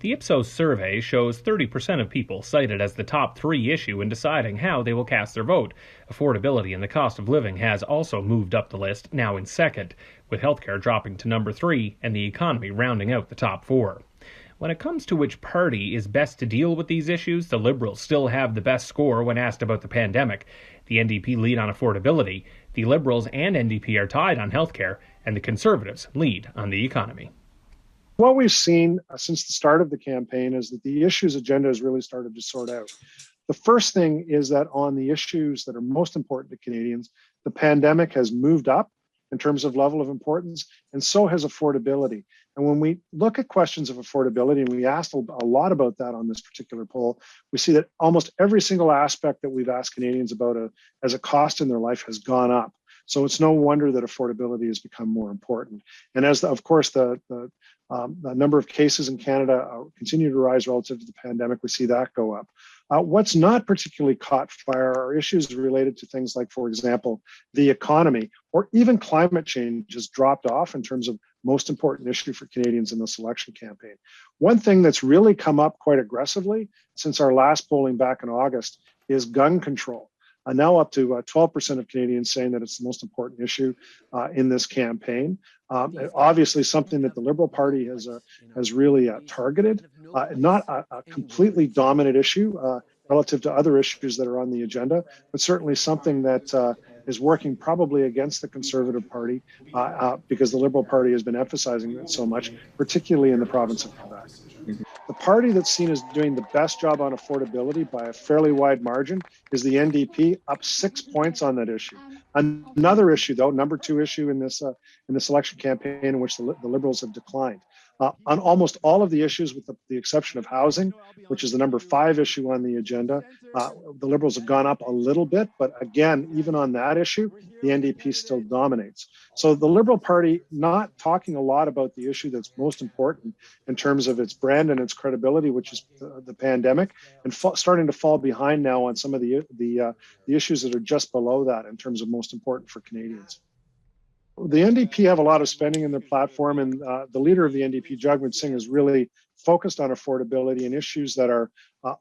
The Ipsos survey shows 30% of people cite it as the top three issue in deciding how they will cast their vote. Affordability and the cost of living has also moved up the list, now in second, with healthcare dropping to number three and the economy rounding out the top four. When it comes to which party is best to deal with these issues, the Liberals still have the best score when asked about the pandemic. The NDP lead on affordability, the Liberals and NDP are tied on healthcare, and the Conservatives lead on the economy. What we've seen since the start of the campaign is that the issues agenda has really started to sort out. The first thing is that on the issues that are most important to Canadians, the pandemic has moved up in terms of level of importance, and so has affordability. And when we look at questions of affordability, and we asked a lot about that on this particular poll, we see that almost every single aspect that we've asked Canadians about as a cost in their life has gone up. So it's no wonder that affordability has become more important. And as of course the number of cases in Canada continue to rise relative to the pandemic, we see that go up. What's not particularly caught fire are issues related to things like, for example, the economy, or even climate change has dropped off in terms of most important issue for Canadians in this election campaign. One thing that's really come up quite aggressively since our last polling back in August is gun control. Now up to 12% of Canadians saying that it's the most important issue in this campaign. Obviously, something that the Liberal Party has really targeted, not a completely dominant issue relative to other issues that are on the agenda, but certainly something that is working probably against the Conservative Party because the Liberal Party has been emphasizing it so much, particularly in the province of Quebec. The party that's seen as doing the best job on affordability by a fairly wide margin is the NDP, up 6 points on that issue. Another issue, though, number two issue in this election campaign, in which the Liberals have declined. On almost all of the issues, with the exception of housing, which is the number 5 issue on the agenda, the Liberals have gone up a little bit, but again, even on that issue, the NDP still dominates. So the Liberal Party not talking a lot about the issue that's most important in terms of its brand and its credibility, which is the pandemic, and starting to fall behind now on some of the issues that are just below that in terms of most important for Canadians. The NDP have a lot of spending in their platform, and the leader of the NDP, Jagmeet Singh, is really focused on affordability and issues that are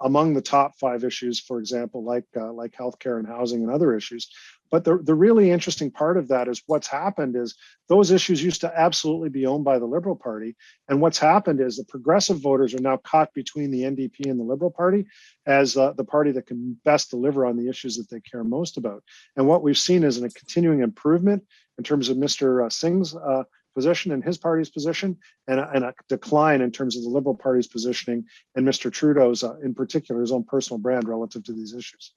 among the top 5 issues, for example, like healthcare and housing and other issues. But the really interesting part of that is what's happened is those issues used to absolutely be owned by the Liberal Party. And what's happened is the progressive voters are now caught between the NDP and the Liberal Party as the party that can best deliver on the issues that they care most about. And what we've seen is a continuing improvement in terms of Mr. Singh's position and his party's position, and a decline in terms of the Liberal Party's positioning and Mr. Trudeau's, in particular, his own personal brand relative to these issues.